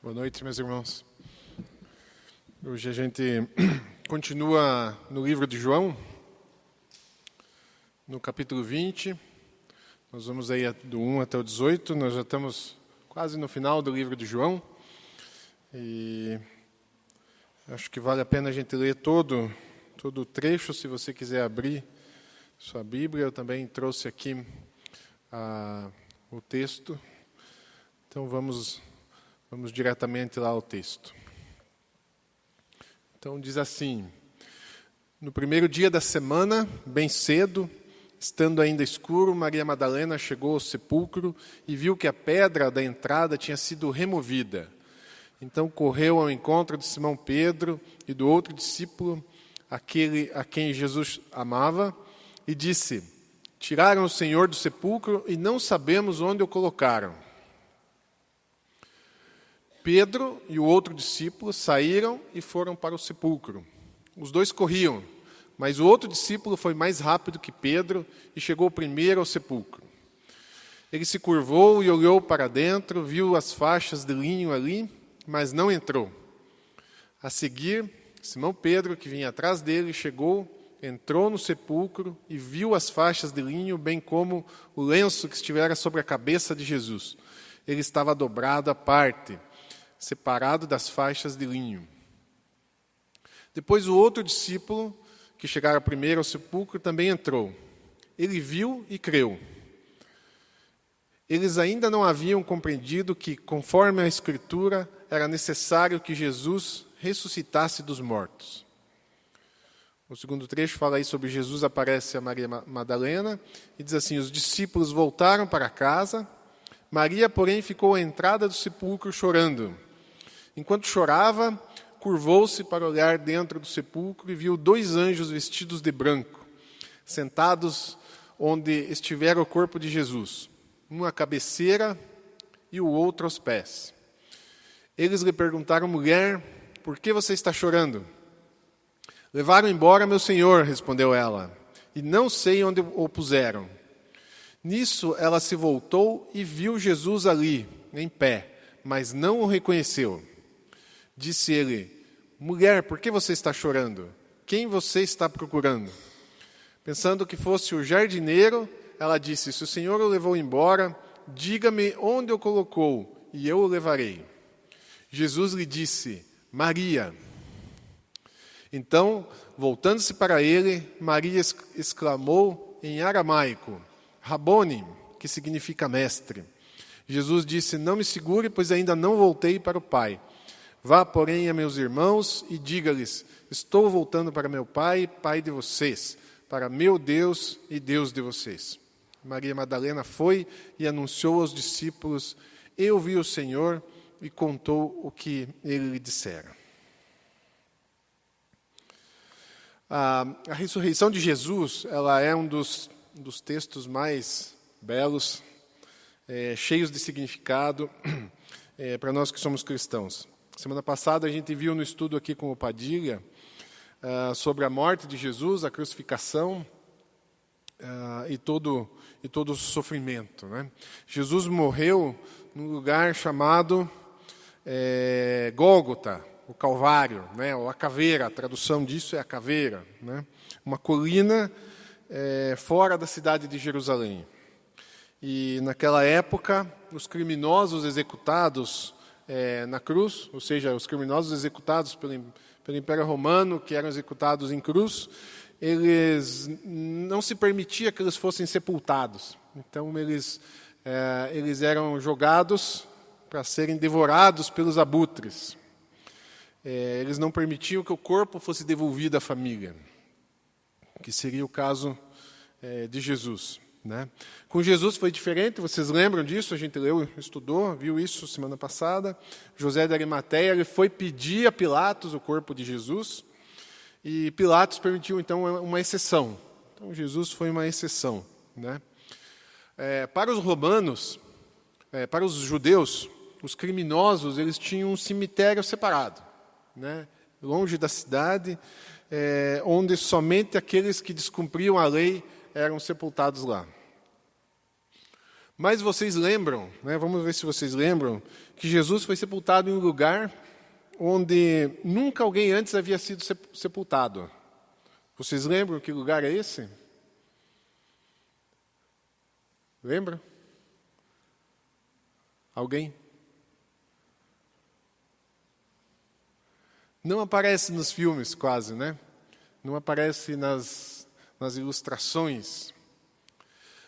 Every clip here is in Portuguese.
Boa noite, meus irmãos. Hoje a gente continua no livro de João, no capítulo 20. Nós vamos aí do 1 até o 18. Nós já estamos quase no final do livro de João. E acho que vale a pena a gente ler todo o trecho, se você quiser abrir sua Bíblia. Eu também trouxe aqui o texto. Então vamos diretamente lá ao texto. Então diz assim: no primeiro dia da semana, bem cedo, estando ainda escuro, Maria Madalena chegou ao sepulcro e viu que a pedra da entrada tinha sido removida. Então correu ao encontro de Simão Pedro e do outro discípulo, aquele a quem Jesus amava, e disse: tiraram o Senhor do sepulcro e não sabemos onde o colocaram. Pedro e o outro discípulo saíram e foram para o sepulcro. Os dois corriam, mas o outro discípulo foi mais rápido que Pedro e chegou primeiro ao sepulcro. Ele se curvou e olhou para dentro, viu as faixas de linho ali, mas não entrou. A seguir, Simão Pedro, que vinha atrás dele, chegou, entrou no sepulcro e viu as faixas de linho, bem como o lenço que estivera sobre a cabeça de Jesus. Ele estava dobrado à parte, separado das faixas de linho. Depois o outro discípulo, que chegara primeiro ao sepulcro, também entrou. Ele viu e creu. Eles ainda não haviam compreendido que, conforme a Escritura, era necessário que Jesus ressuscitasse dos mortos. O segundo trecho fala aí sobre Jesus aparece a Maria Madalena e diz assim: os discípulos voltaram para casa. Maria, porém, ficou à entrada do sepulcro chorando. Enquanto chorava, curvou-se para olhar dentro do sepulcro e viu dois anjos vestidos de branco, sentados onde estivera o corpo de Jesus, um à cabeceira e o outro aos pés. Eles lhe perguntaram: mulher, por que você está chorando? Levaram embora meu Senhor, respondeu ela, e não sei onde o puseram. Nisso ela se voltou e viu Jesus ali, em pé, mas não o reconheceu. Disse ele: mulher, por que você está chorando? Quem você está procurando? Pensando que fosse o jardineiro, ela disse: se o Senhor o levou embora, diga-me onde o colocou, e eu o levarei. Jesus lhe disse: Maria. Então, voltando-se para ele, Maria exclamou em aramaico: Rabone, que significa mestre. Jesus disse: não me segure, pois ainda não voltei para o Pai. Vá, porém, a meus irmãos e diga-lhes: estou voltando para meu Pai, Pai de vocês, para meu Deus e Deus de vocês. Maria Madalena foi e anunciou aos discípulos: eu vi o Senhor, e contou o que ele lhe dissera. A ressurreição de Jesus, ela é um dos textos mais belos, cheios de significado para nós que somos cristãos. Semana passada a gente viu no estudo aqui com o Padilha sobre a morte de Jesus, a crucificação e todo o sofrimento, né? Jesus morreu num lugar chamado Gólgota, o Calvário, né? Ou a caveira, a tradução disso é a caveira, né? Uma colina fora da cidade de Jerusalém. E naquela época, os criminosos executados na cruz, ou seja, os criminosos executados pelo Império Romano, que eram executados em cruz, eles não se permitia que eles fossem sepultados. Então, eles eram jogados para serem devorados pelos abutres. Eles não permitiam que o corpo fosse devolvido à família, que seria o caso de Jesus, né? Com Jesus foi diferente, vocês lembram disso? A gente leu, estudou, viu isso semana passada. José de Arimateia, ele foi pedir a Pilatos o corpo de Jesus, e Pilatos permitiu, então, uma exceção. Então, Jesus foi uma exceção, né? Para os romanos, para os judeus, os criminosos, eles tinham um cemitério separado, né? Longe da cidade, onde somente aqueles que descumpriam a lei eram sepultados lá. Mas vocês lembram, né? Vamos ver se vocês lembram, que Jesus foi sepultado em um lugar onde nunca alguém antes havia sido sepultado. Vocês lembram que lugar é esse? Lembra? Alguém? Não aparece nos filmes quase, né? Não aparece nas ilustrações.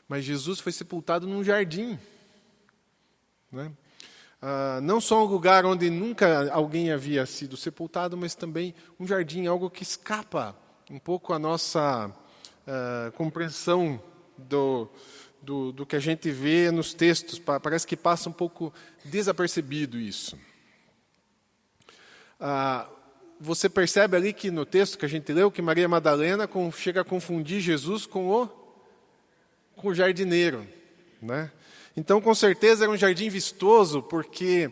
Mas Jesus foi sepultado num jardim, né? Não só um lugar onde nunca alguém havia sido sepultado, mas também um jardim, algo que escapa um pouco a nossa compreensão do que a gente vê nos textos. Parece que passa um pouco desapercebido isso. Você percebe ali que no texto que a gente leu, que Maria Madalena chega a confundir Jesus com o jardineiro, né? Então, com certeza, era um jardim vistoso, porque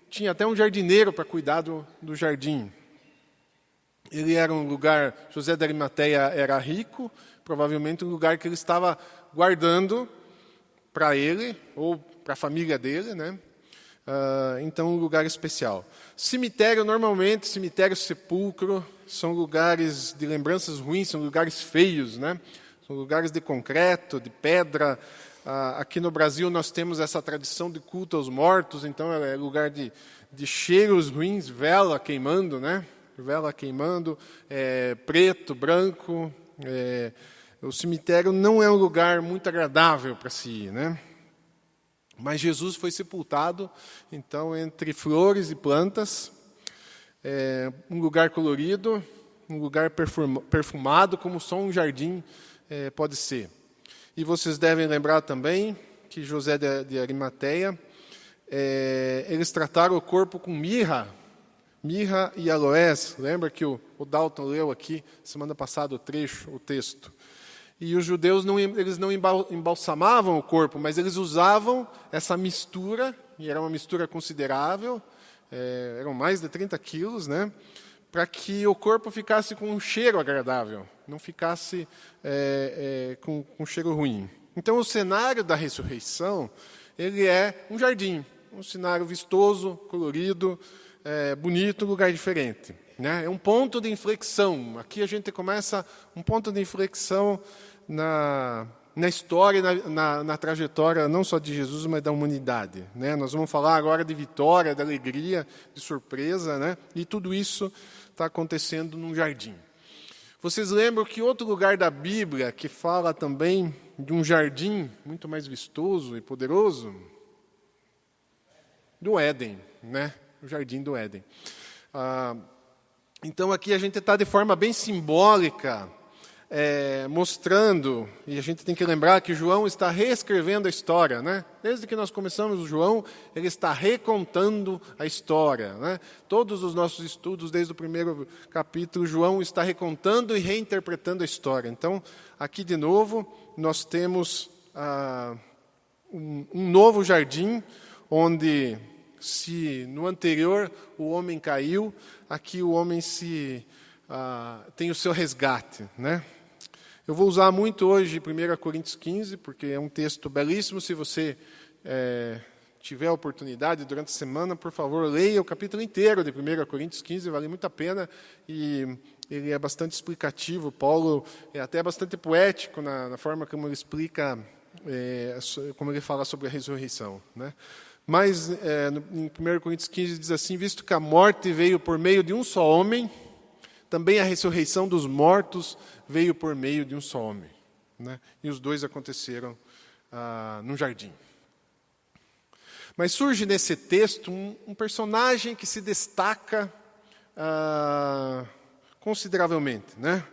tinha até um jardineiro para cuidar do jardim. Ele era um lugar, José de Arimateia era rico, provavelmente um lugar que ele estava guardando para ele, ou para a família dele, né? Então, um lugar especial. Cemitério, normalmente, cemitério, sepulcro, são lugares de lembranças ruins, são lugares feios, né? São lugares de concreto, de pedra. Aqui no Brasil nós temos essa tradição de culto aos mortos, então é lugar de cheiros ruins, vela queimando, né? Vela queimando, preto, branco. O cemitério não é um lugar muito agradável para se ir, né? Mas Jesus foi sepultado, então, entre flores e plantas, um lugar colorido, um lugar perfumado, como só um jardim pode ser. E vocês devem lembrar também que José de Arimateia, eles trataram o corpo com mirra e aloés. Lembra que o Dalton leu aqui, semana passada, o texto. E os judeus eles não embalsamavam o corpo, mas eles usavam essa mistura, e era uma mistura considerável, eram mais de 30 quilos, né? Para que o corpo ficasse com um cheiro agradável, não ficasse com cheiro ruim. Então, o cenário da ressurreição, ele é um jardim, um cenário vistoso, colorido, bonito, um lugar diferente, né? É um ponto de inflexão. Aqui a gente começa um ponto de inflexão na história, na trajetória, não só de Jesus, mas da humanidade, né? Nós vamos falar agora de vitória, de alegria, de surpresa, né? E tudo isso está acontecendo num jardim. Vocês lembram que outro lugar da Bíblia que fala também de um jardim muito mais vistoso e poderoso? Do Éden, né? O jardim do Éden. Então aqui a gente está de forma bem simbólica, mostrando, e a gente tem que lembrar que João está reescrevendo a história, né? Desde que nós começamos o João, ele está recontando a história, né? Todos os nossos estudos, desde o primeiro capítulo, João está recontando e reinterpretando a história. Então, aqui de novo, nós temos um novo jardim, onde, se no anterior o homem caiu, aqui o homem tem o seu resgate, né? Eu vou usar muito hoje 1 Coríntios 15, porque é um texto belíssimo. Se você tiver a oportunidade durante a semana, por favor, leia o capítulo inteiro de 1 Coríntios 15, vale muito a pena, e ele é bastante explicativo. Paulo é até bastante poético na forma como ele explica, como ele fala sobre a ressurreição, né? Mas, em 1 Coríntios 15, diz assim: visto que a morte veio por meio de um só homem, também a ressurreição dos mortos veio por meio de um só homem, né? E os dois aconteceram num jardim. Mas surge nesse texto um personagem que se destaca consideravelmente, né?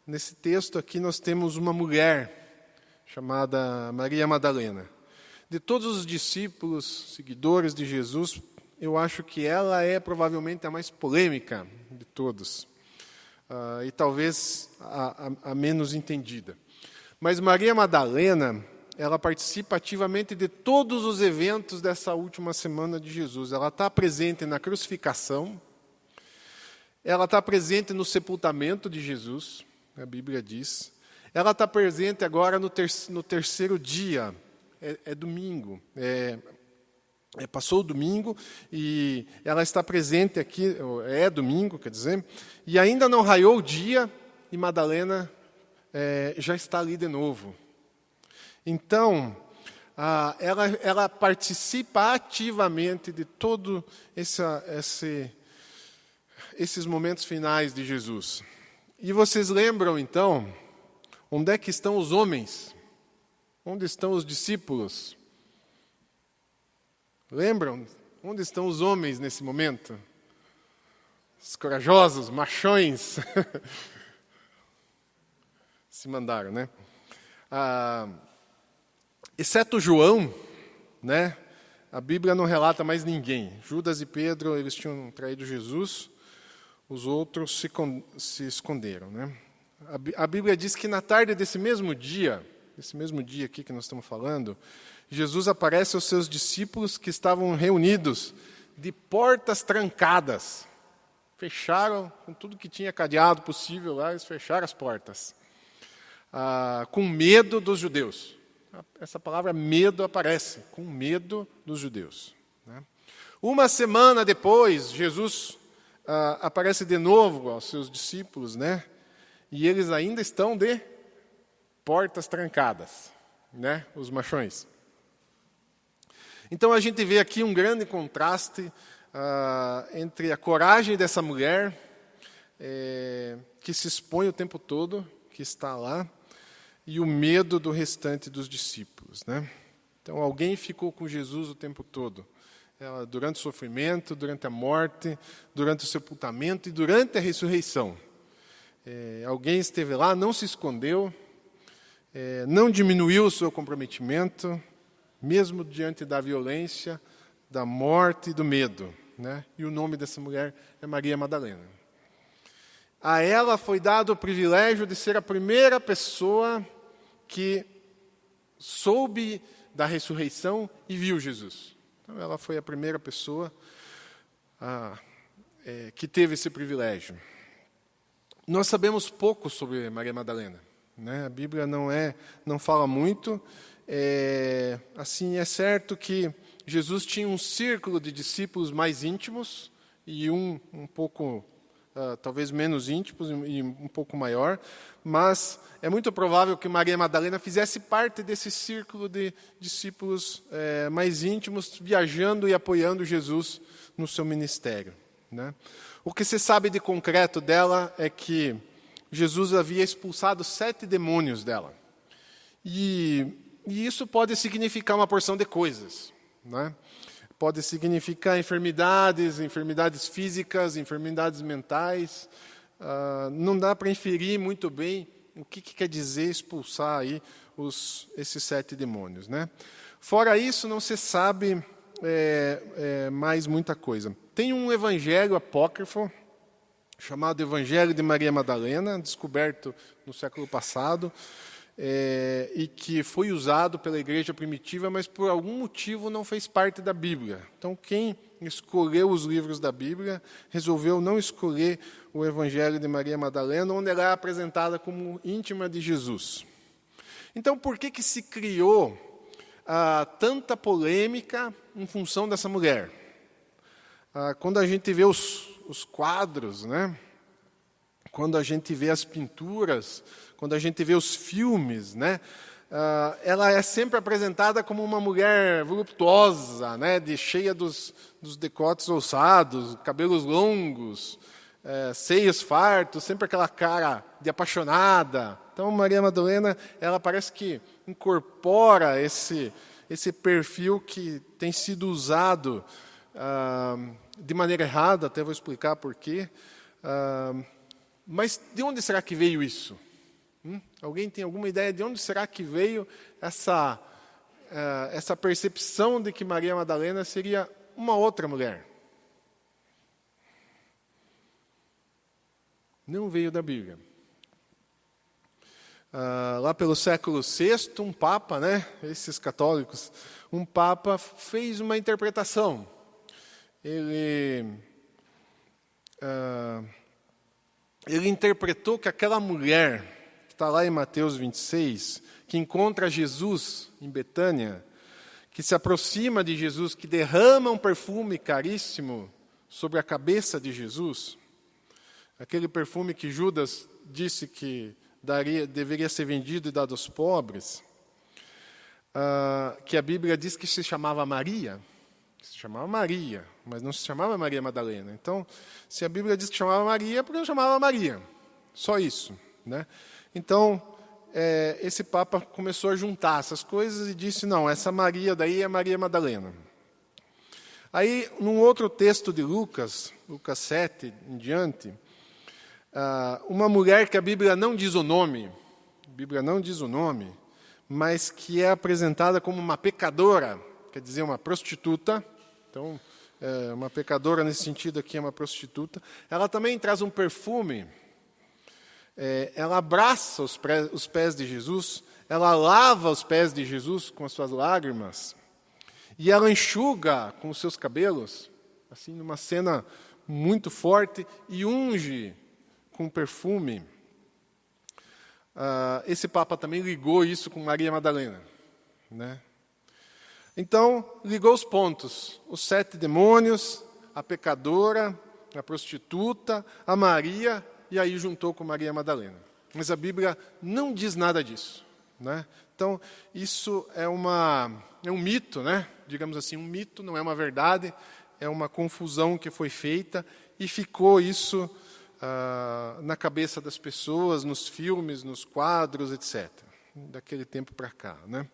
Nesse texto aqui nós temos uma mulher chamada Maria Madalena. De todos os discípulos, seguidores de Jesus, eu acho que ela é provavelmente a mais polêmica de todos. E talvez a menos entendida. Mas Maria Madalena, ela participa ativamente de todos os eventos dessa última semana de Jesus. Ela está presente na crucificação, ela está presente no sepultamento de Jesus, a Bíblia diz. Ela está presente agora no terceiro dia, é domingo. Passou o domingo e ela está presente aqui, é domingo, quer dizer, e ainda não raiou o dia e Madalena já está ali de novo. Então, ela participa ativamente de todo esses momentos finais de Jesus. E vocês lembram, então, onde é que estão os homens? Onde estão os discípulos? Lembram? Onde estão os homens nesse momento? Os corajosos, machões. Se mandaram, né? Exceto João, né? A Bíblia não relata mais ninguém. Judas e Pedro, eles tinham traído Jesus. Os outros se esconderam, né? A Bíblia diz que na tarde desse mesmo dia aqui que nós estamos falando, Jesus aparece aos seus discípulos que estavam reunidos de portas trancadas. Fecharam com tudo que tinha cadeado possível lá, eles fecharam as portas. Com medo dos judeus. Essa palavra medo aparece, com medo dos judeus. Né? Uma semana depois, Jesus aparece de novo aos seus discípulos, né? E eles ainda estão de portas trancadas, né? Os machões. Então a gente vê aqui um grande contraste entre a coragem dessa mulher, que se expõe o tempo todo, que está lá, e o medo do restante dos discípulos, né? Então alguém ficou com Jesus o tempo todo. Durante o sofrimento, durante a morte, durante o sepultamento e durante a ressurreição. Alguém esteve lá, não se escondeu, não diminuiu o seu comprometimento, mesmo diante da violência, da morte e do medo. Né? E o nome dessa mulher é Maria Madalena. A ela foi dado o privilégio de ser a primeira pessoa que soube da ressurreição e viu Jesus. Então, ela foi a primeira pessoa que teve esse privilégio. Nós sabemos pouco sobre Maria Madalena. Né? A Bíblia não fala muito. Assim, é certo que Jesus tinha um círculo de discípulos mais íntimos e um pouco, talvez menos íntimos e um pouco maior, mas é muito provável que Maria Madalena fizesse parte desse círculo de discípulos mais íntimos, viajando e apoiando Jesus no seu ministério. Né? O que se sabe de concreto dela é que Jesus havia expulsado 7 demônios dela. E isso pode significar uma porção de coisas. Né? Pode significar enfermidades físicas, enfermidades mentais. Não dá para inferir muito bem o que quer dizer expulsar aí esses 7 demônios. Né? Fora isso, não se sabe mais muita coisa. Tem um evangelho apócrifo, chamado Evangelho de Maria Madalena, descoberto no século passado, e que foi usado pela igreja primitiva, mas por algum motivo não fez parte da Bíblia. Então, quem escolheu os livros da Bíblia resolveu não escolher o Evangelho de Maria Madalena, onde ela é apresentada como íntima de Jesus. Então, por que se criou tanta polêmica em função dessa mulher? Quando a gente vê os quadros, né? Quando a gente vê as pinturas, quando a gente vê os filmes, né? Ela é sempre apresentada como uma mulher voluptuosa, né? Cheia dos decotes ossados, cabelos longos, seios fartos, sempre aquela cara de apaixonada. Então, Maria Madalena, ela parece que incorpora esse perfil que tem sido usado de maneira errada, até vou explicar por quê. Mas de onde será que veio isso? Alguém tem alguma ideia de onde será que veio essa percepção de que Maria Madalena seria uma outra mulher? Não veio da Bíblia. Lá pelo século VI, um papa, né, esses católicos, um papa fez uma interpretação. Ele interpretou que aquela mulher, que está lá em Mateus 26, que encontra Jesus em Betânia, que se aproxima de Jesus, que derrama um perfume caríssimo sobre a cabeça de Jesus, aquele perfume que Judas disse que deveria ser vendido e dado aos pobres, que a Bíblia diz que se chamava Maria, mas não se chamava Maria Madalena. Então, se a Bíblia diz que chamava Maria, é porque não chamava Maria. Só isso, né? Então, esse Papa começou a juntar essas coisas e disse, não, essa Maria daí é Maria Madalena. Aí, num outro texto de Lucas 7 em diante, uma mulher que a Bíblia não diz o nome, mas que é apresentada como uma pecadora, quer dizer, uma prostituta. Então, uma pecadora nesse sentido aqui é uma prostituta. Ela também traz um perfume. Ela abraça os pés de Jesus, ela lava os pés de Jesus com as suas lágrimas, e ela enxuga com os seus cabelos, assim, numa cena muito forte, e unge com perfume. Esse Papa também ligou isso com Maria Madalena, né? Então, ligou os pontos, os 7 demônios, a pecadora, a prostituta, a Maria, e aí juntou com Maria Madalena. Mas a Bíblia não diz nada disso, né? Então, isso é um mito, né? Digamos assim, um mito, não é uma verdade, é uma confusão que foi feita, e ficou isso na cabeça das pessoas, nos filmes, nos quadros, etc., daquele tempo para cá, né?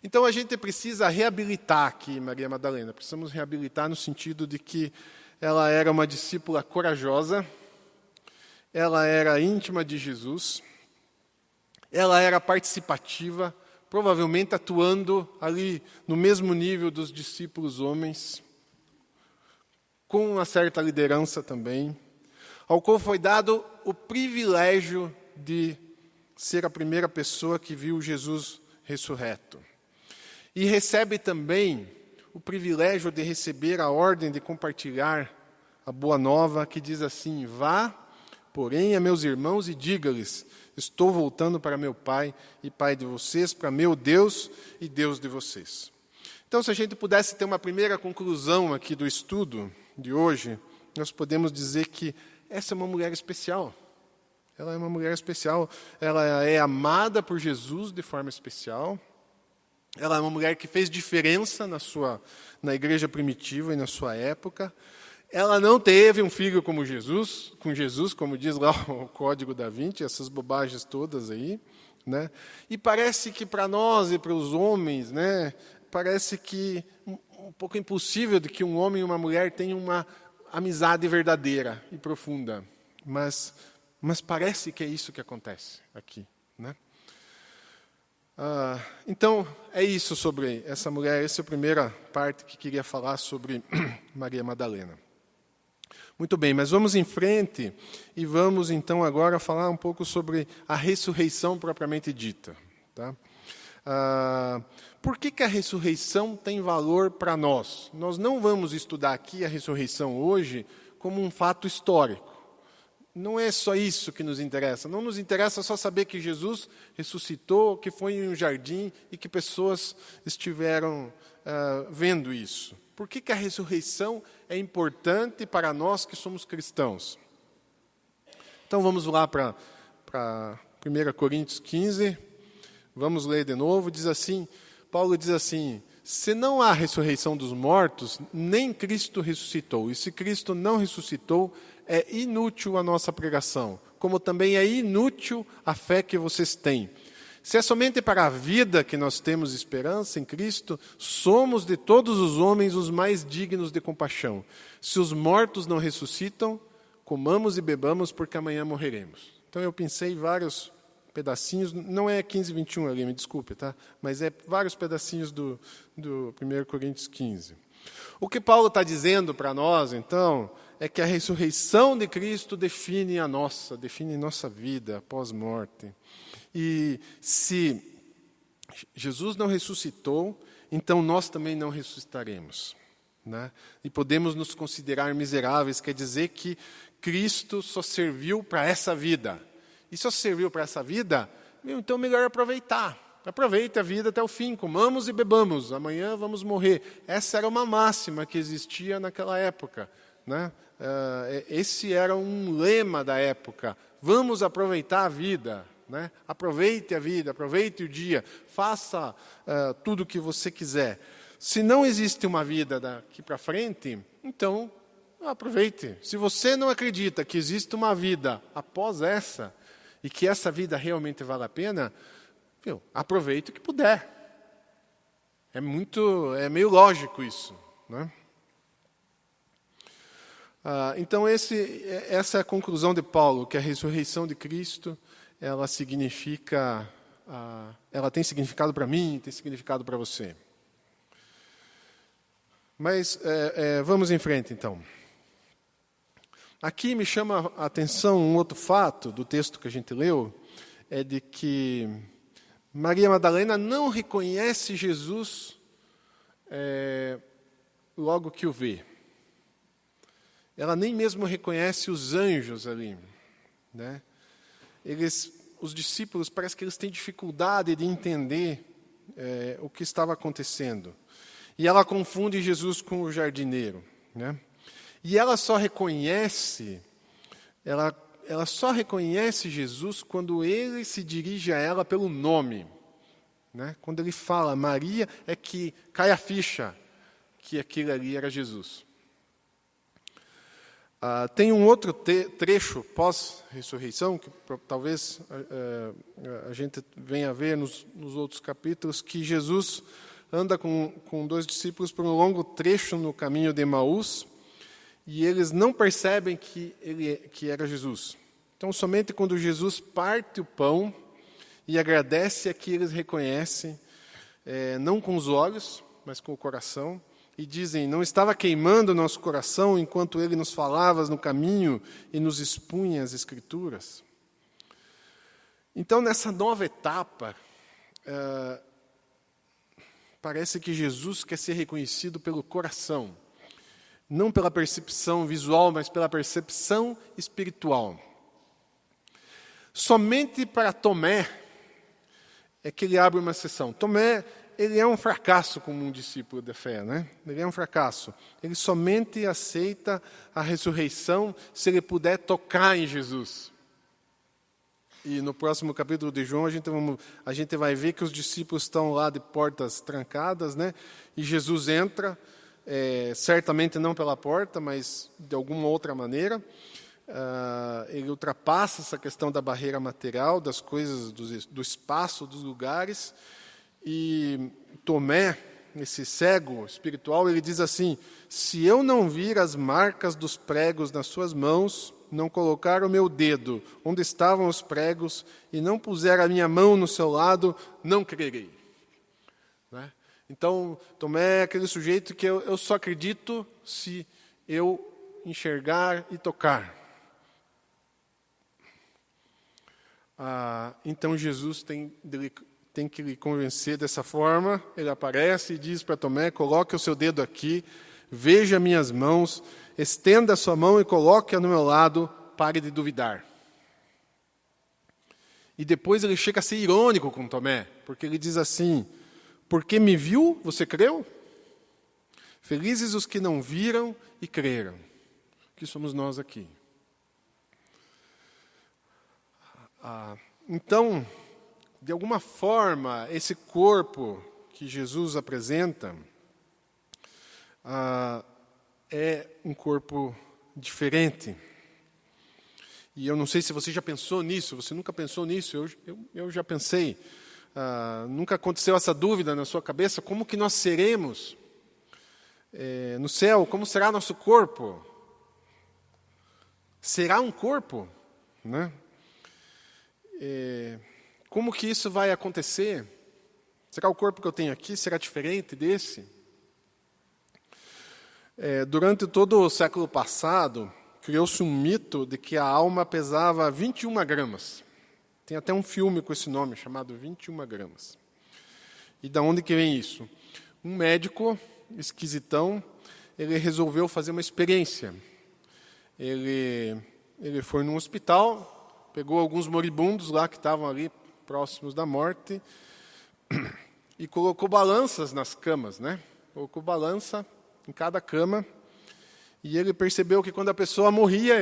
Então, a gente precisa reabilitar aqui Maria Madalena. Precisamos reabilitar no sentido de que ela era uma discípula corajosa, ela era íntima de Jesus, ela era participativa, provavelmente atuando ali no mesmo nível dos discípulos homens, com uma certa liderança também, ao qual foi dado o privilégio de ser a primeira pessoa que viu Jesus ressurreto. E recebe também o privilégio de receber a ordem de compartilhar a boa nova, que diz assim: vá, porém, a meus irmãos e diga-lhes, estou voltando para meu Pai e Pai de vocês, para meu Deus e Deus de vocês. Então, se a gente pudesse ter uma primeira conclusão aqui do estudo de hoje, nós podemos dizer que essa é uma mulher especial. Ela é uma mulher especial, ela é amada por Jesus de forma especial. Ela é uma mulher que fez diferença na igreja primitiva e na sua época. Ela não teve um filho com Jesus, como diz lá o Código da Vinci, essas bobagens todas aí, né? E parece que para nós e para os homens, né, parece que um pouco impossível de que um homem e uma mulher tenham uma amizade verdadeira e profunda. Mas parece que é isso que acontece aqui, né? Então, é isso sobre essa mulher. Essa é a primeira parte que queria falar sobre Maria Madalena. Muito bem, mas vamos em frente e vamos então agora falar um pouco sobre a ressurreição propriamente dita. Tá? Por que a ressurreição tem valor para nós? Nós não vamos estudar aqui a ressurreição hoje como um fato histórico. Não é só isso que nos interessa. Não nos interessa só saber que Jesus ressuscitou, que foi em um jardim e que pessoas estiveram vendo isso. Por que a ressurreição é importante para nós que somos cristãos? Então vamos lá para 1 Coríntios 15. Vamos ler de novo. Paulo diz assim: se não há ressurreição dos mortos, nem Cristo ressuscitou. E se Cristo não ressuscitou, é inútil a nossa pregação, como também é inútil a fé que vocês têm. Se é somente para a vida que nós temos esperança em Cristo, somos de todos os homens os mais dignos de compaixão. Se os mortos não ressuscitam, comamos e bebamos, porque amanhã morreremos. Então eu pensei vários pedacinhos, não é 15, 21 ali, me desculpe, tá? Mas é vários pedacinhos do 1 Coríntios 15. O que Paulo está dizendo para nós, então, é que a ressurreição de Cristo define nossa vida após morte. E se Jesus não ressuscitou, então nós também não ressuscitaremos, né? E podemos nos considerar miseráveis, quer dizer que Cristo só serviu para essa vida. E só serviu para essa vida, então melhor aproveitar. Aproveite a vida até o fim, comamos e bebamos, amanhã vamos morrer. Essa era uma máxima que existia naquela época, né? Esse era um lema da época. Vamos aproveitar a vida, né? Aproveite a vida, aproveite o dia, faça tudo o que você quiser. Se não existe uma vida daqui para frente, então aproveite. Se você não acredita que existe uma vida após essa, e que essa vida realmente vale a pena, aproveite o que puder. É meio lógico isso, né? Então essa é a conclusão de Paulo, que a ressurreição de Cristo, ela tem significado para mim, tem significado para você. Mas vamos em frente, então. Aqui me chama a atenção um outro fato do texto que a gente leu, é de que Maria Madalena não reconhece Jesus logo que o vê. Ela nem mesmo reconhece os anjos ali, né? Os discípulos, parece que eles têm dificuldade de entender o que estava acontecendo. E ela confunde Jesus com o jardineiro, né? E ela só reconhece Jesus quando ele se dirige a ela pelo nome, né? Quando ele fala Maria, é que cai a ficha que aquilo ali era Jesus. Tem um outro trecho pós-ressurreição, que talvez a gente venha a ver nos outros capítulos, que Jesus anda com 2 discípulos por um longo trecho no caminho de Emaús, e eles não percebem que era Jesus. Então, somente quando Jesus parte o pão e agradece é que eles reconhecem, não com os olhos, mas com o coração, e dizem, não estava queimando o nosso coração enquanto ele nos falava no caminho e nos expunha as Escrituras? Então, nessa nova etapa, parece que Jesus quer ser reconhecido pelo coração, não pela percepção visual, mas pela percepção espiritual. Somente para Tomé é que ele abre uma exceção. Tomé, ele é um fracasso como um discípulo de fé, né? Ele é um fracasso. Ele somente aceita a ressurreição se ele puder tocar em Jesus. E no próximo capítulo de João, a gente vai ver que os discípulos estão lá de portas trancadas, né? E Jesus entra, certamente não pela porta, mas de alguma outra maneira. Ele ultrapassa essa questão da barreira material, das coisas, do espaço, dos lugares. E Tomé, esse cego espiritual, ele diz assim, se eu não vir as marcas dos pregos nas suas mãos, não colocar o meu dedo onde estavam os pregos e não puser a minha mão no seu lado, não crerei. Né? Então, Tomé é aquele sujeito que eu só acredito se eu enxergar e tocar. Então, Jesus tem que lhe convencer dessa forma. Ele aparece e diz para Tomé, coloque o seu dedo aqui, veja minhas mãos, estenda a sua mão e coloque-a no meu lado, pare de duvidar. E depois ele chega a ser irônico com Tomé, porque ele diz assim, porque me viu, você creu? Felizes os que não viram e creram, que somos nós aqui. Então, de alguma forma, esse corpo que Jesus apresenta é um corpo diferente. E eu não sei se você já pensou nisso, você nunca pensou nisso, eu já pensei. Nunca aconteceu essa dúvida na sua cabeça, como que nós seremos no céu, como será nosso corpo? Será um corpo? Né? Como que isso vai acontecer? Será o corpo que eu tenho aqui? Será diferente desse? Durante todo o século passado, criou-se um mito de que a alma pesava 21 gramas. Tem até um filme com esse nome, chamado 21 gramas. E da onde que vem isso? Um médico esquisitão, ele resolveu fazer uma experiência. Ele foi num hospital, pegou alguns moribundos lá que estavam ali próximos da morte, e colocou balanças nas camas, né? Colocou balança em cada cama, e ele percebeu que quando a pessoa morria,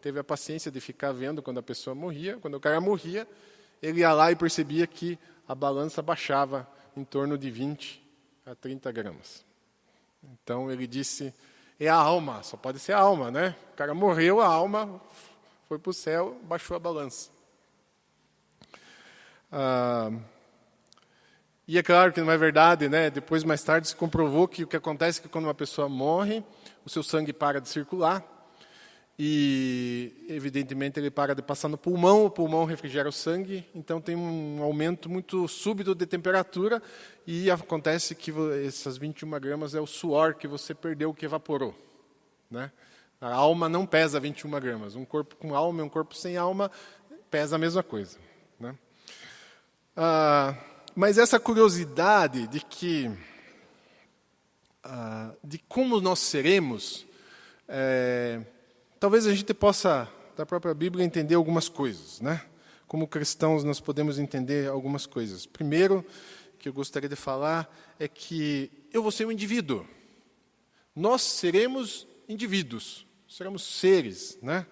teve a paciência de ficar vendo quando a pessoa morria. Quando o cara morria, ele ia lá e percebia que a balança baixava em torno de 20 a 30 gramas. Então ele disse, é a alma, só pode ser a alma, né? O cara morreu, a alma foi para o céu, baixou a balança. E é claro que não é verdade, né? Depois, mais tarde, se comprovou que o que acontece é que quando uma pessoa morre, o seu sangue para de circular e, evidentemente, ele para de passar no pulmão, o pulmão refrigera o sangue, então tem um aumento muito súbito de temperatura e acontece que essas 21 gramas é o suor que você perdeu, que evaporou, né? A alma não pesa 21 gramas. Um corpo com alma e um corpo sem alma pesa a mesma coisa, né? Mas essa curiosidade de como nós seremos, talvez a gente possa, da própria Bíblia, entender algumas coisas, né? Como cristãos, nós podemos entender algumas coisas. Primeiro, que eu gostaria de falar, é que eu vou ser um indivíduo. Nós seremos indivíduos, seremos seres, né?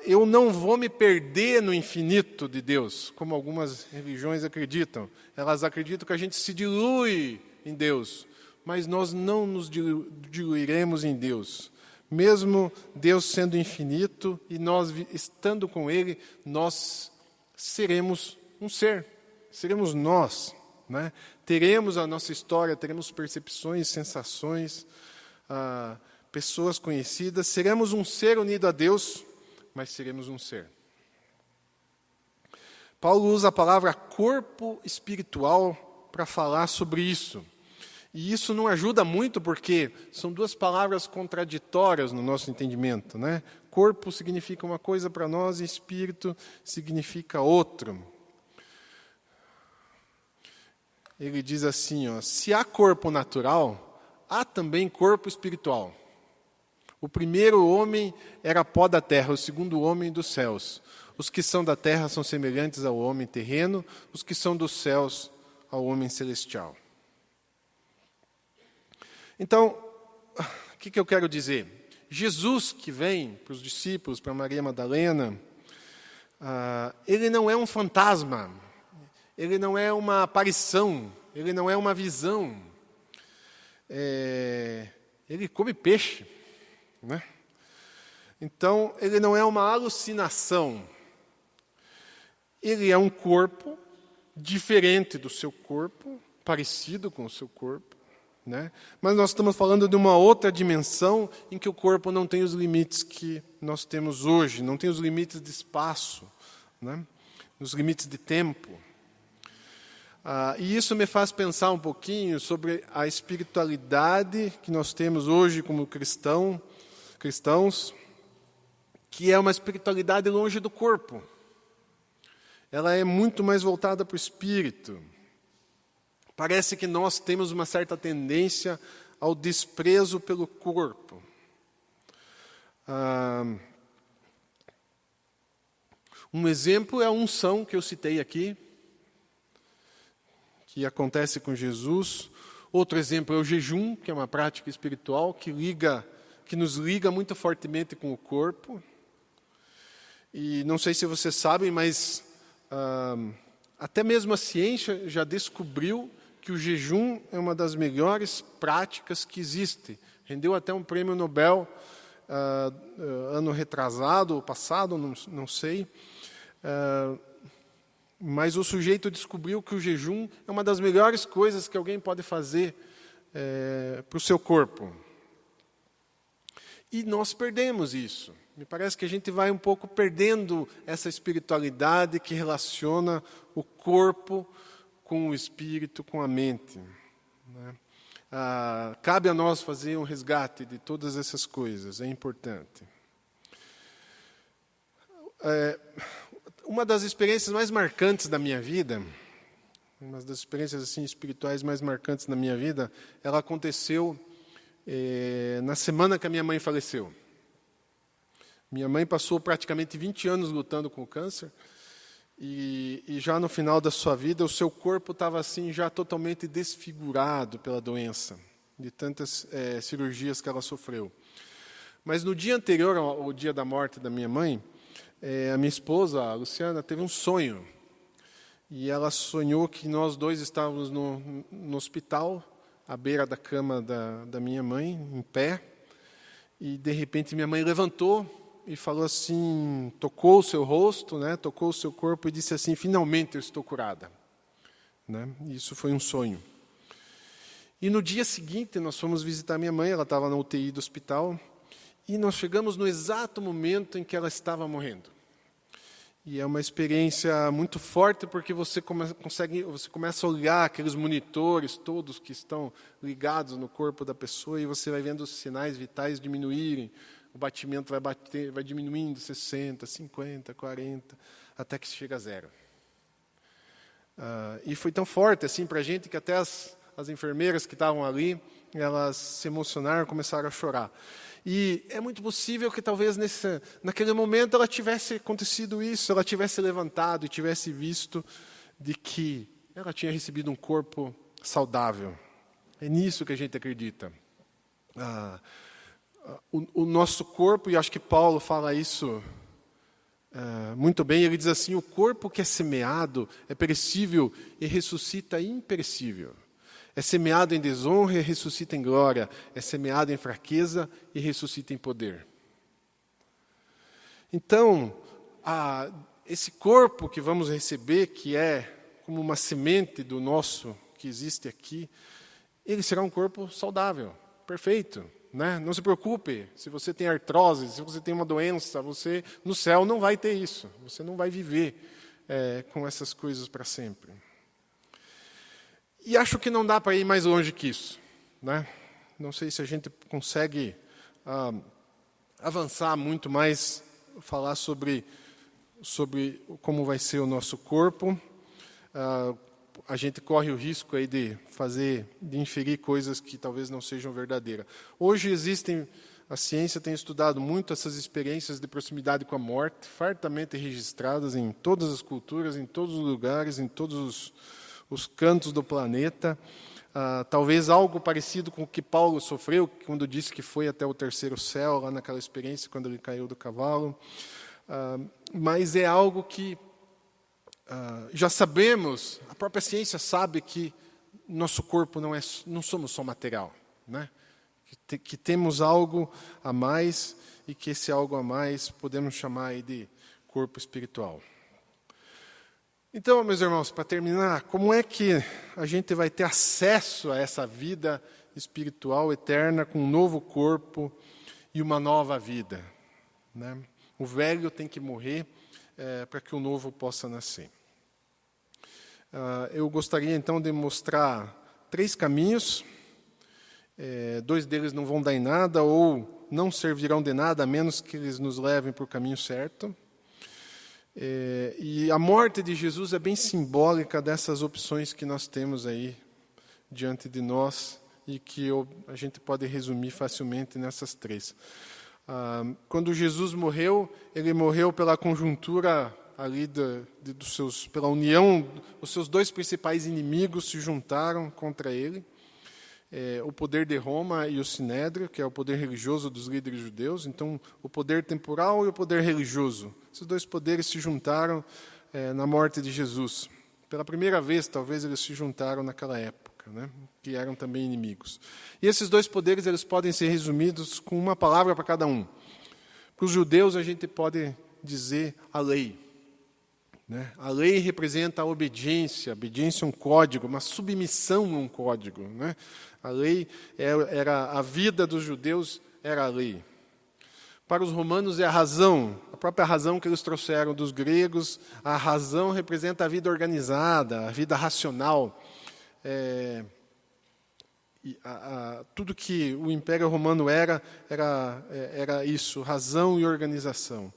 Eu não vou me perder no infinito de Deus, como algumas religiões acreditam. Elas acreditam que a gente se dilui em Deus, mas nós não nos diluiremos em Deus. Mesmo Deus sendo infinito e nós estando com Ele, nós seremos um ser, seremos nós, né? Teremos a nossa história, teremos percepções, sensações, pessoas conhecidas, seremos um ser unido a Deus, mas seremos um ser. Paulo usa a palavra corpo espiritual para falar sobre isso. E isso não ajuda muito porque são duas palavras contraditórias no nosso entendimento, né? Corpo significa uma coisa para nós e espírito significa outra. Ele diz assim, se há corpo natural, há também corpo espiritual. O primeiro homem era pó da terra, o segundo homem dos céus. Os que são da terra são semelhantes ao homem terreno, os que são dos céus ao homem celestial. Então, o que eu quero dizer? Jesus que vem para os discípulos, para Maria Madalena, ele não é um fantasma, ele não é uma aparição, ele não é uma visão. Ele come peixe, né? Então, ele não é uma alucinação. Ele é um corpo diferente do seu corpo, parecido com o seu corpo, né? Mas nós estamos falando de uma outra dimensão em que o corpo não tem os limites que nós temos hoje, não tem os limites de espaço, né? Os limites de tempo. E isso me faz pensar um pouquinho sobre a espiritualidade que nós temos hoje como cristãos, que é uma espiritualidade longe do corpo. Ela é muito mais voltada para o espírito. Parece que nós temos uma certa tendência ao desprezo pelo corpo. Um exemplo é a unção que eu citei aqui, que acontece com Jesus. Outro exemplo é o jejum, que é uma prática espiritual que nos liga muito fortemente com o corpo. E não sei se vocês sabem, mas até mesmo a ciência já descobriu que o jejum é uma das melhores práticas que existe. Rendeu até um prêmio Nobel ano retrasado ou passado, não sei. Mas o sujeito descobriu que o jejum é uma das melhores coisas que alguém pode fazer para o seu corpo. E nós perdemos isso. Me parece que a gente vai um pouco perdendo essa espiritualidade que relaciona o corpo com o espírito, com a mente, né? Cabe a nós fazer um resgate de todas essas coisas, é importante. Uma das experiências mais marcantes da minha vida, uma das experiências assim, espirituais mais marcantes da minha vida, ela aconteceu na semana que a minha mãe faleceu. Minha mãe passou praticamente 20 anos lutando com o câncer e já no final da sua vida, o seu corpo estava assim, já totalmente desfigurado pela doença, de tantas cirurgias que ela sofreu. Mas no dia anterior ao dia da morte da minha mãe, a minha esposa, a Luciana, teve um sonho. E ela sonhou que nós dois estávamos no hospital, à beira da cama da minha mãe, em pé. E, de repente, minha mãe levantou e falou assim, tocou o seu rosto, né, tocou o seu corpo e disse assim, finalmente eu estou curada. Né? Isso foi um sonho. E no dia seguinte, nós fomos visitar minha mãe, ela estava na UTI do hospital, e nós chegamos no exato momento em que ela estava morrendo. E é uma experiência muito forte, porque você começa a olhar aqueles monitores todos que estão ligados no corpo da pessoa, e você vai vendo os sinais vitais diminuírem, o batimento vai diminuindo 60, 50, 40, até que chega a 0. E foi tão forte assim para a gente que até as enfermeiras que estavam ali, elas se emocionaram, começaram a chorar. E é muito possível que talvez naquele momento ela tivesse acontecido isso, ela tivesse levantado e tivesse visto de que ela tinha recebido um corpo saudável. É nisso que a gente acredita. O nosso corpo, e acho que Paulo fala isso muito bem, ele diz assim, o corpo que é semeado é perecível e ressuscita imperecível. É semeado em desonra e ressuscita em glória. É semeado em fraqueza e ressuscita em poder. Então, esse corpo que vamos receber, que é como uma semente do nosso que existe aqui, ele será um corpo saudável, perfeito. Né? Não se preocupe, se você tem artrose, se você tem uma doença, você no céu não vai ter isso. Você não vai viver com essas coisas para sempre. E acho que não dá para ir mais longe que isso. Né? Não sei se a gente consegue avançar muito mais, falar sobre como vai ser o nosso corpo. A gente corre o risco aí de inferir coisas que talvez não sejam verdadeiras. Hoje a ciência tem estudado muito essas experiências de proximidade com a morte, fartamente registradas em todas as culturas, em todos os lugares, em todos os cantos do planeta. Talvez algo parecido com o que Paulo sofreu, quando disse que foi até o terceiro céu, lá naquela experiência, quando ele caiu do cavalo. Mas é algo que já sabemos, a própria ciência sabe que nosso corpo não somos só material, né? Que temos algo a mais, e que esse algo a mais podemos chamar aí de corpo espiritual. Então, meus irmãos, para terminar, como é que a gente vai ter acesso a essa vida espiritual eterna com um novo corpo e uma nova vida? Né? O velho tem que morrer para que o novo possa nascer. Eu gostaria, então, de mostrar 3 caminhos. 2 deles não vão dar em nada ou não servirão de nada, a menos que eles nos levem para o caminho certo. E a morte de Jesus é bem simbólica dessas opções que nós temos aí diante de nós e que a gente pode resumir facilmente nessas 3. Quando Jesus morreu, ele morreu pela conjuntura ali pela união, os seus 2 principais inimigos se juntaram contra ele. O poder de Roma e o Sinédrio, que é o poder religioso dos líderes judeus. Então, o poder temporal e o poder religioso. Esses 2 poderes se juntaram na morte de Jesus. Pela primeira vez, talvez, eles se juntaram naquela época, né? Que eram também inimigos. E esses 2 poderes eles podem ser resumidos com uma palavra para cada um. Para os judeus, a gente pode dizer a lei. Né? A lei representa a obediência. A obediência é um código, uma submissão a um código. Né? A lei era a vida dos judeus, era a lei. Para os romanos é a razão, a própria razão que eles trouxeram dos gregos. A razão representa a vida organizada, a vida racional. Tudo que o Império Romano era isso, razão e organização.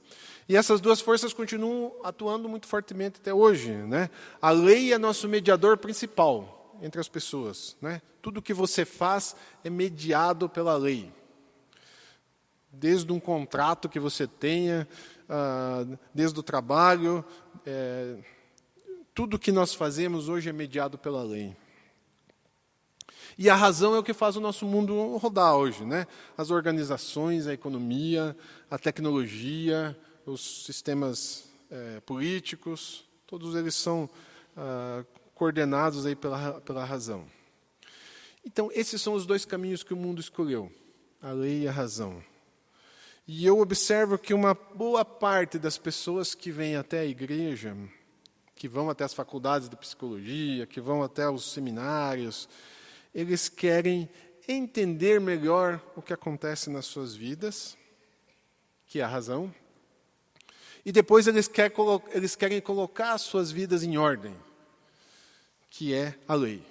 E essas 2 forças continuam atuando muito fortemente até hoje. Né? A lei é nosso mediador principal entre as pessoas. Né? Tudo que você faz é mediado pela lei. Desde um contrato que você tenha, desde o trabalho. Tudo que nós fazemos hoje é mediado pela lei. E a razão é o que faz o nosso mundo rodar hoje, né? As organizações, a economia, a tecnologia, os sistemas políticos, todos eles são coordenados aí pela razão. Então, esses são os dois caminhos que o mundo escolheu, a lei e a razão. E eu observo que uma boa parte das pessoas que vêm até a igreja, que vão até as faculdades de psicologia, que vão até os seminários, eles querem entender melhor o que acontece nas suas vidas, que é a razão, e depois eles querem colocar as suas vidas em ordem, que é a lei.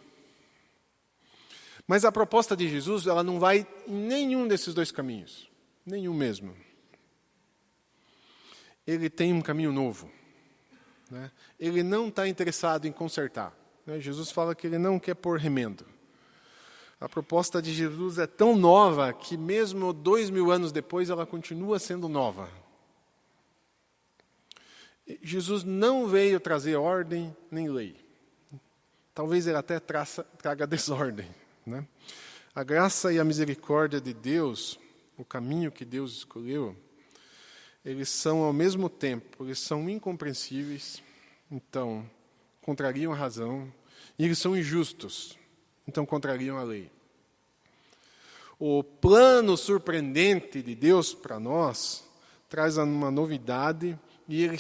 Mas a proposta de Jesus, ela não vai em nenhum desses dois caminhos, nenhum mesmo. Ele tem um caminho novo, né? Ele não está interessado em consertar, né? Jesus fala que ele não quer pôr remendo. A proposta de Jesus é tão nova que mesmo 2000 anos depois ela continua sendo nova. Jesus não veio trazer ordem nem lei. Talvez ele até traga desordem, né? A graça e a misericórdia de Deus, o caminho que Deus escolheu, eles são ao mesmo tempo, eles são incompreensíveis, então contrariam a razão, e eles são injustos, então contrariam a lei. O plano surpreendente de Deus para nós traz uma novidade, e ele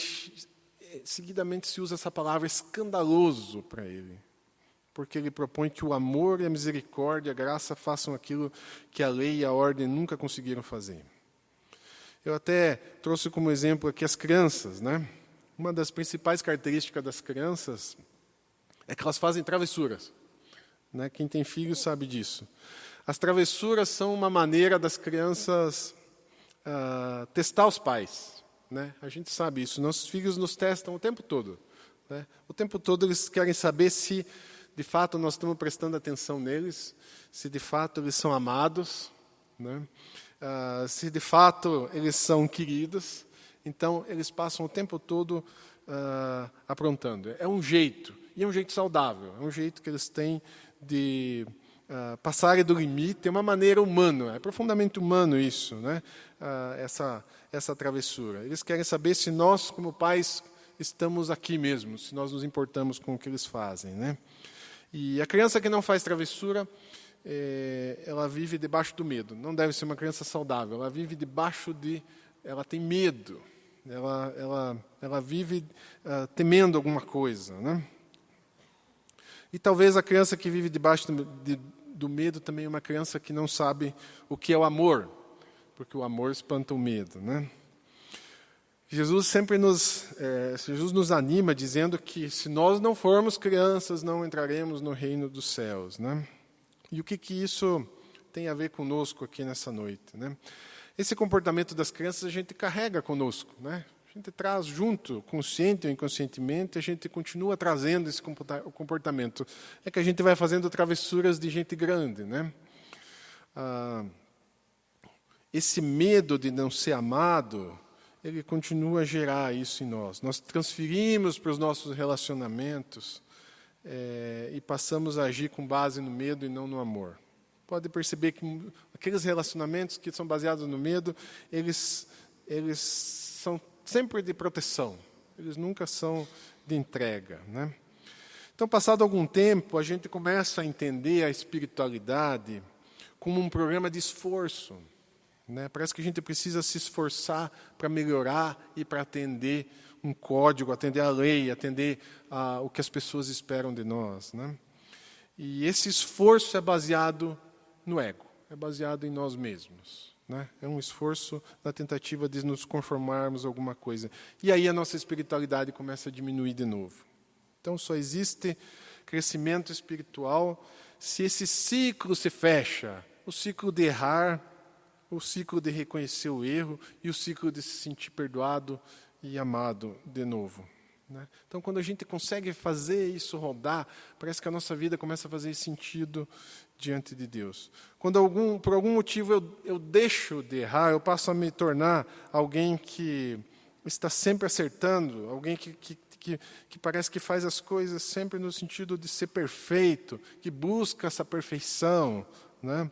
seguidamente se usa essa palavra escandaloso para ele, porque ele propõe que o amor e a misericórdia, a graça façam aquilo que a lei e a ordem nunca conseguiram fazer. Eu até trouxe como exemplo aqui as crianças, né? Uma das principais características das crianças é que elas fazem travessuras, né? Quem tem filhos sabe disso. As travessuras são uma maneira das crianças testar os pais, né? A gente sabe isso. Nossos filhos nos testam o tempo todo, né? O tempo todo eles querem saber se, de fato, nós estamos prestando atenção neles, se, de fato, eles são amados, né? Se, de fato, eles são queridos. Então, eles passam o tempo todo aprontando. É um jeito, e é um jeito saudável, é um jeito que eles têm de passarem do limite, é uma maneira humana, é profundamente humano isso, né? Essa travessura. Eles querem saber se nós, como pais, estamos aqui mesmo, se nós nos importamos com o que eles fazem, né? E a criança que não faz travessura, ela vive debaixo do medo. Não deve ser uma criança saudável. Ela vive ela tem medo. Ela vive temendo alguma coisa, né? E talvez a criança que vive debaixo do medo também é uma criança que não sabe o que é o amor, porque o amor espanta o medo, né? Jesus nos anima dizendo que se nós não formos crianças, não entraremos no reino dos céus, né? E o que isso tem a ver conosco aqui nessa noite, né? Esse comportamento das crianças a gente carrega conosco, né? A gente traz junto, consciente ou inconscientemente, a gente continua trazendo esse comportamento. É que a gente vai fazendo travessuras de gente grande, né? Esse medo de não ser amado, ele continua a gerar isso em nós. Nós transferimos para os nossos relacionamentos e passamos a agir com base no medo e não no amor. Pode perceber que aqueles relacionamentos que são baseados no medo, eles são sempre de proteção. Eles nunca são de entrega, né? Então, passado algum tempo, a gente começa a entender a espiritualidade como um programa de esforço, né? Parece que a gente precisa se esforçar para melhorar e para atender um código, atender a lei, atender o que as pessoas esperam de nós, né? E esse esforço é baseado no ego, é baseado em nós mesmos, né? É um esforço na tentativa de nos conformarmos a alguma coisa. E aí a nossa espiritualidade começa a diminuir de novo. Então só existe crescimento espiritual se esse ciclo se fecha, o ciclo de errar, o ciclo de reconhecer o erro e o ciclo de se sentir perdoado e amado de novo, né? Então, quando a gente consegue fazer isso rodar, parece que a nossa vida começa a fazer sentido diante de Deus. Quando por algum motivo eu deixo de errar, eu passo a me tornar alguém que está sempre acertando, alguém que parece que faz as coisas sempre no sentido de ser perfeito, que busca essa perfeição, né?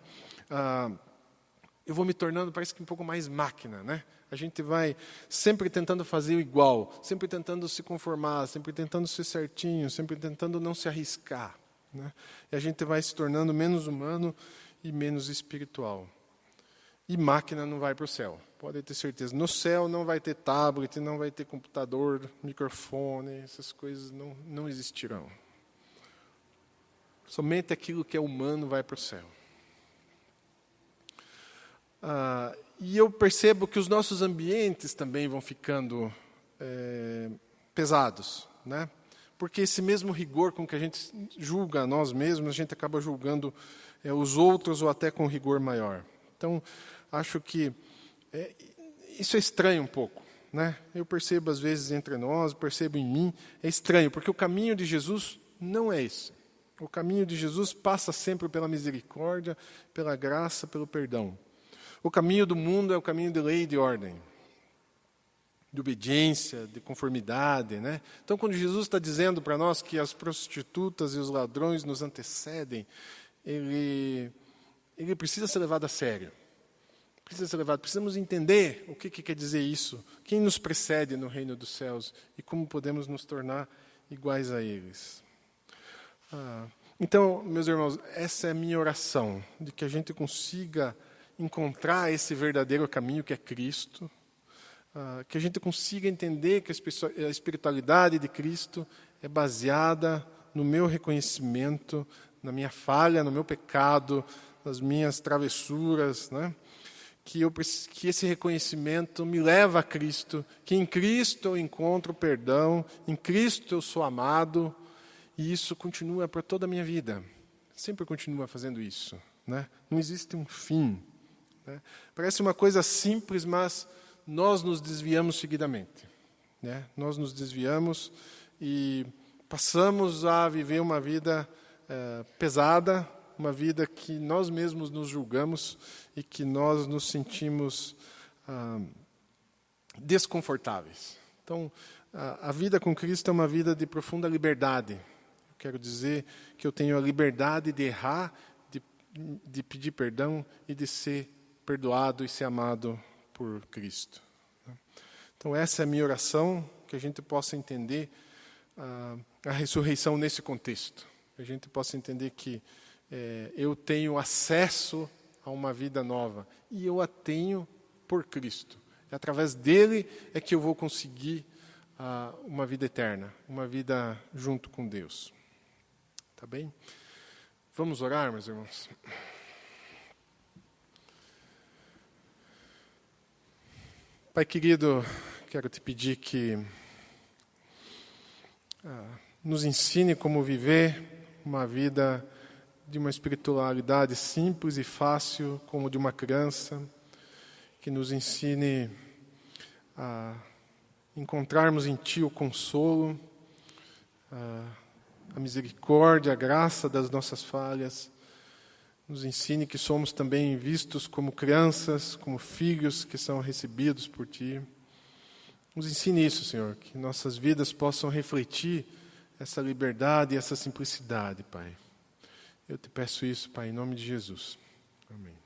Eu vou me tornando, parece que um pouco mais máquina, né? A gente vai sempre tentando fazer o igual, sempre tentando se conformar, sempre tentando ser certinho, sempre tentando não se arriscar, né? E a gente vai se tornando menos humano e menos espiritual. E máquina não vai para o céu, pode ter certeza. No céu não vai ter tablet, não vai ter computador, microfone, essas coisas não existirão. Somente aquilo que é humano vai para o céu. E eu percebo que os nossos ambientes também vão ficando pesados, né? Porque esse mesmo rigor com que a gente julga a nós mesmos, a gente acaba julgando os outros ou até com rigor maior. Então, acho que isso é estranho um pouco, né? Eu percebo às vezes entre nós, percebo em mim, é estranho, porque o caminho de Jesus não é esse. O caminho de Jesus passa sempre pela misericórdia, pela graça, pelo perdão. O caminho do mundo é o caminho de lei e de ordem, de obediência, de conformidade, né? Então, quando Jesus está dizendo para nós que as prostitutas e os ladrões nos antecedem, ele precisa ser levado a sério. Precisa ser levado. Precisamos entender o que quer dizer isso, quem nos precede no reino dos céus e como podemos nos tornar iguais a eles. Então, meus irmãos, essa é a minha oração, de que a gente consiga encontrar esse verdadeiro caminho que é Cristo, que a gente consiga entender que a espiritualidade de Cristo é baseada no meu reconhecimento, na minha falha, no meu pecado, nas minhas travessuras, né? Que esse reconhecimento me leva a Cristo, que em Cristo eu encontro perdão, em Cristo eu sou amado, e isso continua por toda a minha vida. Sempre continua fazendo isso, né? Não existe um fim. Né? Parece uma coisa simples, mas nós nos desviamos seguidamente. Né? Nós nos desviamos e passamos a viver uma vida pesada, uma vida que nós mesmos nos julgamos e que nós nos sentimos desconfortáveis. Então, a vida com Cristo é uma vida de profunda liberdade. Eu quero dizer que eu tenho a liberdade de errar, de pedir perdão e de ser perdoado e ser amado por Cristo. Então, essa é a minha oração, que a gente possa entender a ressurreição nesse contexto. Que a gente possa entender que eu tenho acesso a uma vida nova e eu a tenho por Cristo. E através dele é que eu vou conseguir uma vida eterna, uma vida junto com Deus. Tá bem? Vamos orar, meus irmãos? Pai querido, quero te pedir que nos ensine como viver uma vida de uma espiritualidade simples e fácil, como de uma criança, que nos ensine a encontrarmos em Ti o consolo, a misericórdia, a graça das nossas falhas. Nos ensine que somos também vistos como crianças, como filhos que são recebidos por Ti. Nos ensine isso, Senhor, que nossas vidas possam refletir essa liberdade e essa simplicidade, Pai. Eu te peço isso, Pai, em nome de Jesus. Amém.